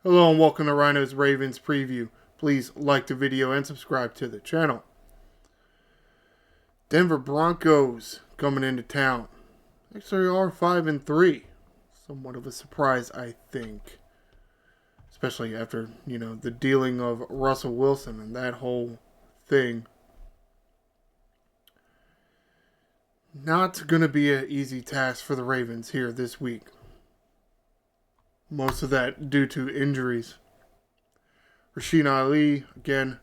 Hello and welcome to Ryno's Ravens preview. Please like the video and subscribe to the channel. Denver Broncos coming into town. Actually are 5-3. Somewhat of a surprise, I think. Especially after, the dealing of Russell Wilson and that whole thing. Not going to be an easy task for the Ravens here this week. Most of that due to injuries. Rasheen Ali, again,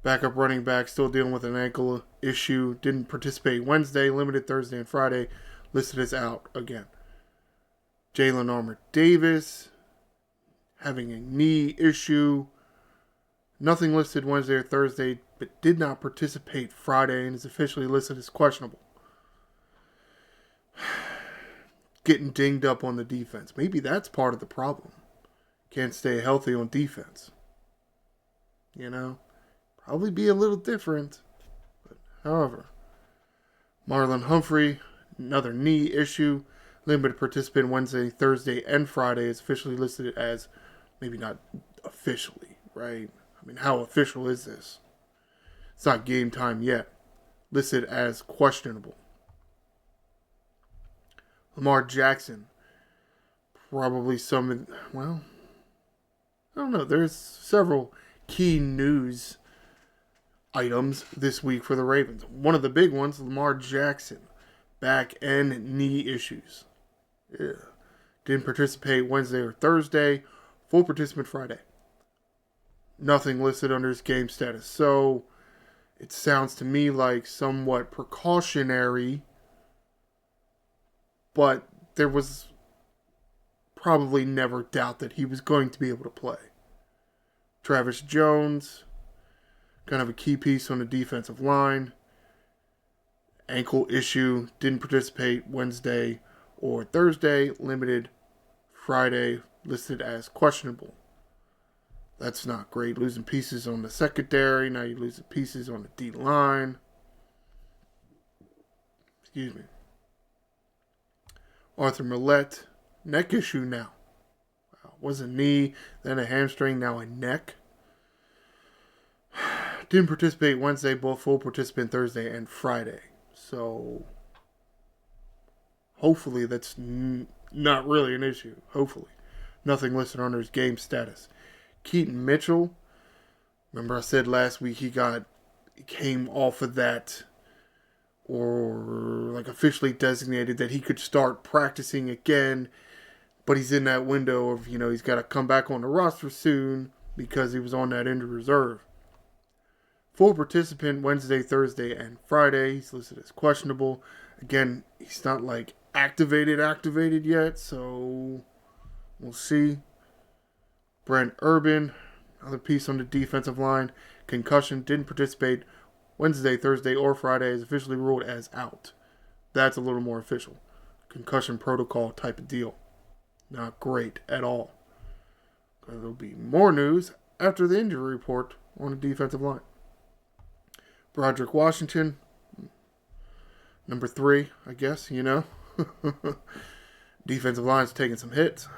backup running back, still dealing with an ankle issue. Didn't participate Wednesday, limited Thursday and Friday. Listed as out again. Jalen Armour-Davis, having a knee issue. Nothing listed Wednesday or Thursday, but did not participate Friday and is officially listed as questionable. Getting dinged up on the defense. Maybe that's part of the problem. Can't stay healthy on defense. Probably be a little different. But, however, Marlon Humphrey, another knee issue. Limited participant Wednesday, Thursday, and Friday is officially listed as, maybe not officially, right? I mean, how official is this? It's not game time yet. Listed as questionable. Lamar Jackson, probably I don't know. There's several key news items this week for the Ravens. One of the big ones, Lamar Jackson, back and knee issues. Yeah. Didn't participate Wednesday or Thursday. Full participant Friday. Nothing listed under his game status. So it sounds to me like somewhat precautionary, but there was probably never doubt that he was going to be able to play. Travis Jones, kind of a key piece on the defensive line. Ankle issue, didn't participate Wednesday or Thursday, limited Friday, listed as questionable. That's not great. Losing pieces on the secondary, now you're losing pieces on the D-line. Excuse me. Arthur Millette, neck issue now. Was a knee, then a hamstring, now a neck. Didn't participate Wednesday, both full participant Thursday and Friday. So, hopefully that's not really an issue. Hopefully. Nothing listed under his game status. Keaton Mitchell, remember I said last week he came off of that, or officially designated that he could start practicing again, but he's in that window of, he's got to come back on the roster soon because he was on that injured reserve. Full participant Wednesday, Thursday, and Friday. He's listed as questionable. Again, he's not activated yet, so we'll see. Brent Urban, another piece on the defensive line. Concussion, didn't participate Wednesday, Thursday, or Friday, is officially ruled as out. That's a little more official. Concussion protocol type of deal. Not great at all. There'll be more news after the injury report on the defensive line. Broderick Washington, number 3, I guess, Defensive line's taking some hits.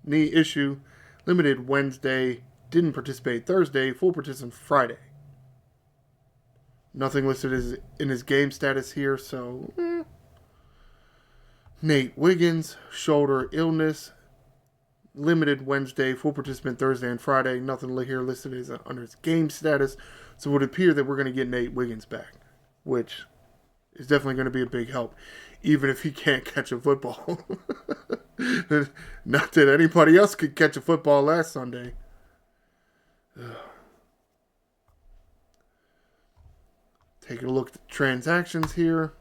Knee issue, limited Wednesday, didn't participate Thursday, full participant Friday. Nothing listed in his game status here, so Nate Wiggins, shoulder illness, limited Wednesday, full participant Thursday and Friday. Nothing here listed as under his game status, so it would appear that we're going to get Nate Wiggins back, which is definitely going to be a big help, even if he can't catch a football. Not that anybody else could catch a football last Sunday. Taking a look at the transactions here.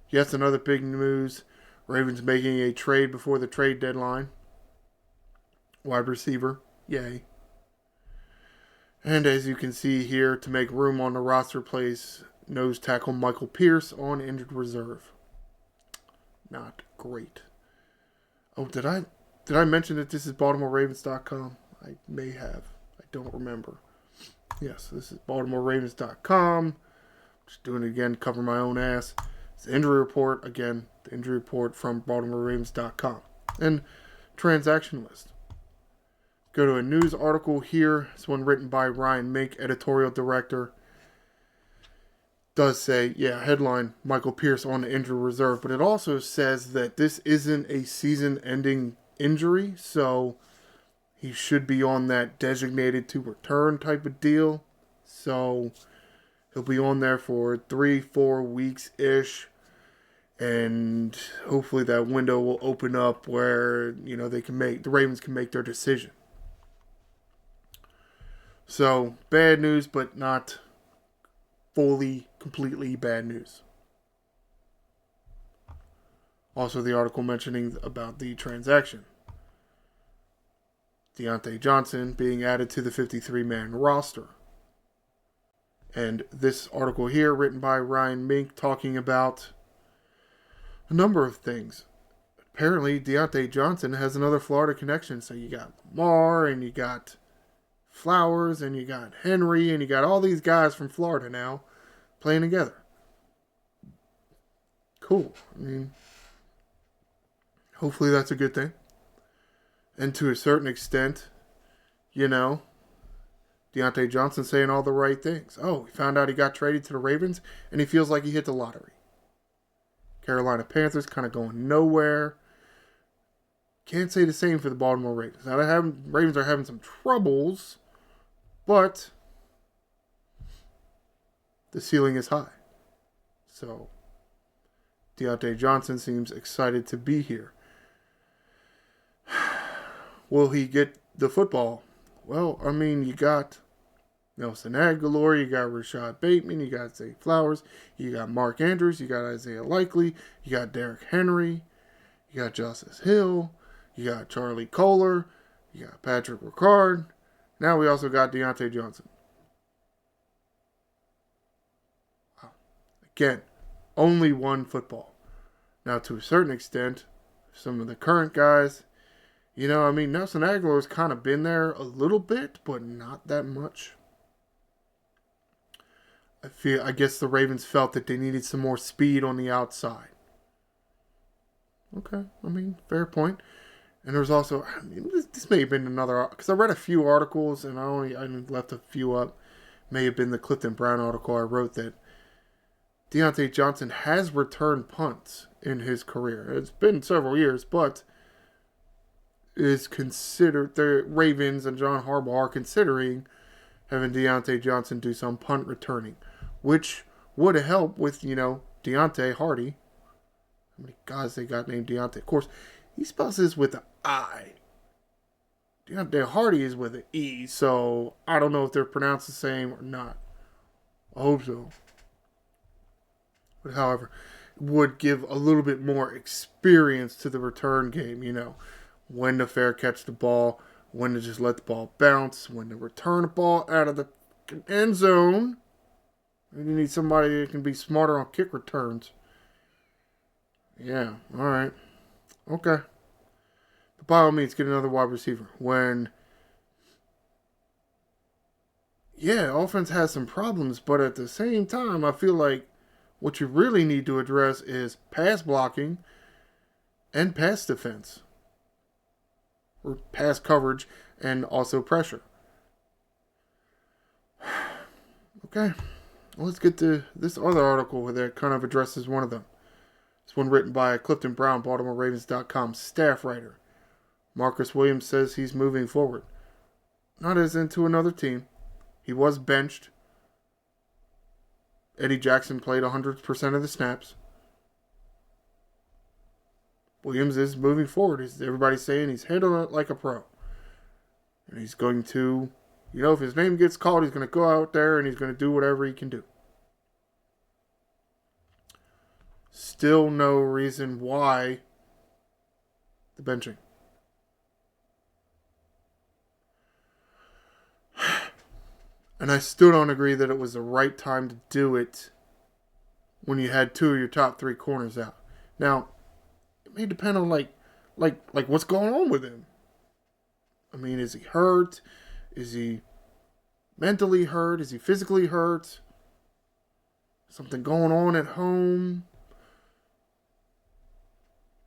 Yes, another big news. Ravens making a trade before the trade deadline. Wide receiver. Yay. And as you can see here, to make room on the roster, place nose tackle Michael Pierce on injured reserve. Not great. Oh, did I mention that this is BaltimoreRavens.com? I may have. I don't remember. Yes, this is BaltimoreRavens.com. Just doing it again, cover my own ass. It's the injury report. Again, the injury report from BaltimoreRavens.com. And transaction list. Go to a news article here. This one written by Ryan Mink, editorial director. Does say, yeah, headline, Michael Pierce on the injury reserve. But it also says that this isn't a season-ending injury, so he should be on that designated to return type of deal. So he'll be on there for 3-4 weeks-ish. And hopefully that window will open up where, the Ravens can make their decision. So, bad news, but not fully, completely bad news. Also, the article mentioning about the transaction. Diontae Johnson being added to the 53-man roster. And this article here, written by Ryan Mink, talking about a number of things. Apparently, Diontae Johnson has another Florida connection. So you got Lamar, and you got Flowers, and you got Henry, and you got all these guys from Florida now playing together. Cool. I mean, hopefully that's a good thing. And to a certain extent, Diontae Johnson saying all the right things. Oh, he found out he got traded to the Ravens, and he feels like he hit the lottery. Carolina Panthers kind of going nowhere. Can't say the same for the Baltimore Ravens. Now, Ravens are having some troubles, but the ceiling is high. So, Diontae Johnson seems excited to be here. Will he get the football? Well, I mean, you got Nelson Aguilar, you got Rashad Bateman, you got Zay Flowers, you got Mark Andrews, you got Isaiah Likely, you got Derrick Henry, you got Justice Hill, you got Charlie Kohler, you got Patrick Ricard. Now we also got Diontae Johnson. Wow. Again, only one football. Now, to a certain extent, some of the current guys, Nelson Aguilar's kind of been there a little bit, but not that much. I guess the Ravens felt that they needed some more speed on the outside. Okay, fair point. And there's also, this may have been another, because I read a few articles and I left a few up. May have been the Clifton Brown article I wrote that Diontae Johnson has returned punts in his career. It's been several years, but is considered, the Ravens and John Harbaugh are considering having Diontae Johnson do some punt returning, which would help with, Deontay Hardy. How many guys they got named Deontay? Of course, he spells this with an I. Deontay Hardy is with an E, so I don't know if they're pronounced the same or not. I hope so. But however, would give a little bit more experience to the return game, when to fair catch the ball, when to just let the ball bounce, when to return the ball out of the end zone. You need somebody that can be smarter on kick returns. Yeah, all right. Okay. But by all means, get another wide receiver. Offense has some problems, but at the same time, I feel like what you really need to address is pass blocking and pass defense. Or pass coverage and also pressure. Okay. Well, let's get to this other article that kind of addresses one of them. This one written by Clifton Brown, BaltimoreRavens.com staff writer. Marcus Williams says he's moving forward. Not as into another team. He was benched. Eddie Jackson played 100% of the snaps. Williams is moving forward. Everybody's saying he's handling it like a pro. And he's going to, if his name gets called, he's going to go out there and he's going to do whatever he can do. Still no reason why the benching. And I still don't agree that it was the right time to do it when you had two of your top three corners out. Now, it may depend on like what's going on with him. Is he hurt? Is he mentally hurt? Is he physically hurt? Something going on at home?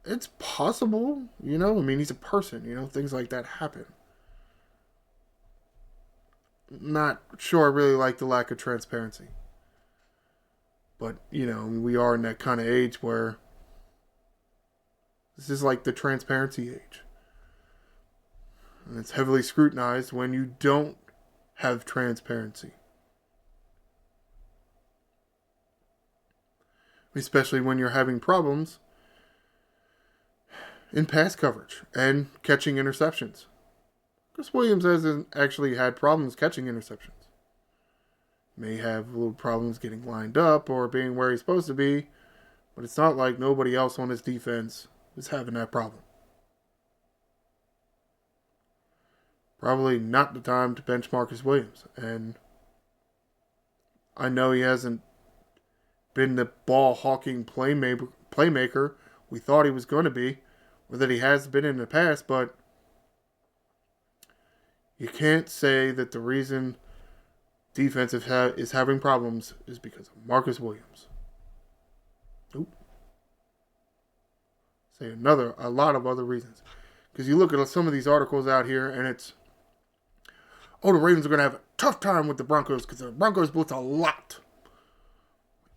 It's possible, he's a person, things like that happen. not sure I really like the lack of transparency. But, we are in that kind of age where this is like the transparency age. And it's heavily scrutinized when you don't have transparency. Especially when you're having problems in pass coverage and catching interceptions. Chris Williams hasn't actually had problems catching interceptions. May have little problems getting lined up or being where he's supposed to be, but it's not like nobody else on his defense is having that problem. Probably not the time to benchmark Chris Williams. And I know he hasn't been the ball-hawking playmaker we thought he was going to be, or that he has been in the past, but you can't say that the reason defense is having problems is because of Marcus Williams. Nope. Say a lot of other reasons. Because you look at some of these articles out here, and it's, the Ravens are going to have a tough time with the Broncos because the Broncos blitz a lot.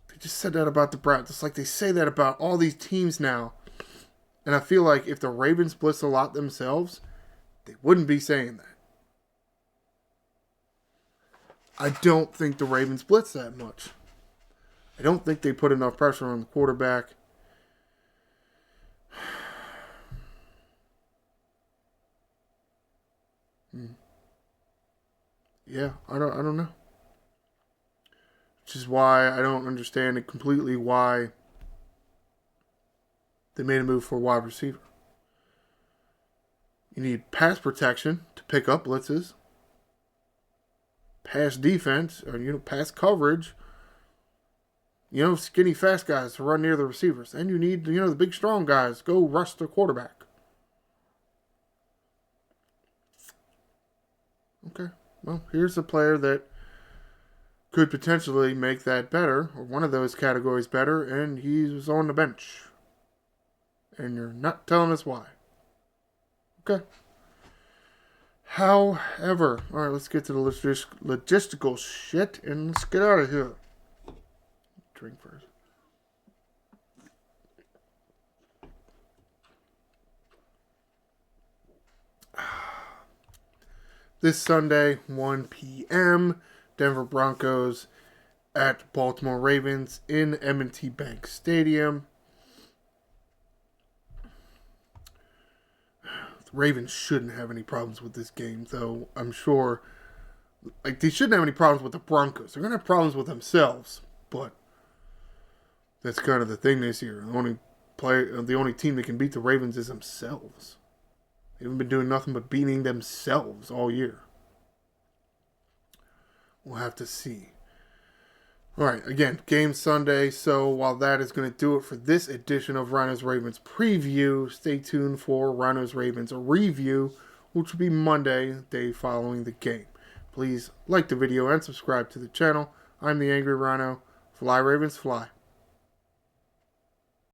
They just said that about the Browns. It's like they say that about all these teams now. And I feel like if the Ravens blitz a lot themselves, they wouldn't be saying that. I don't think the Ravens blitz that much. I don't think they put enough pressure on the quarterback. Yeah, I don't know. Which is why I don't understand it completely why they made a move for a wide receiver. You need pass protection to pick up blitzes. Pass defense, or pass coverage. Skinny fast guys to run near the receivers. And you need, the big strong guys go rush the quarterback. Okay. Well, here's a player that could potentially make that better, or one of those categories better, and he was on the bench. And you're not telling us why. Okay. However, all right, let's get to the logistical shit, and let's get out of here. Drink first. This Sunday, 1 p.m., Denver Broncos at Baltimore Ravens in M&T Bank Stadium. The Ravens shouldn't have any problems with this game, though I'm sure they shouldn't have any problems with the Broncos. They're going to have problems with themselves, but that's kind of the thing this year. The only team that can beat the Ravens is themselves. They haven't been doing nothing but beating themselves all year. We'll have to see. All right, again, game Sunday. So while that is going to do it for this edition of Ryno's Ravens preview, stay tuned for Ryno's Ravens review, which will be Monday, the day following the game. Please like the video and subscribe to the channel. I'm the Angry Ryno. Fly Ravens, fly.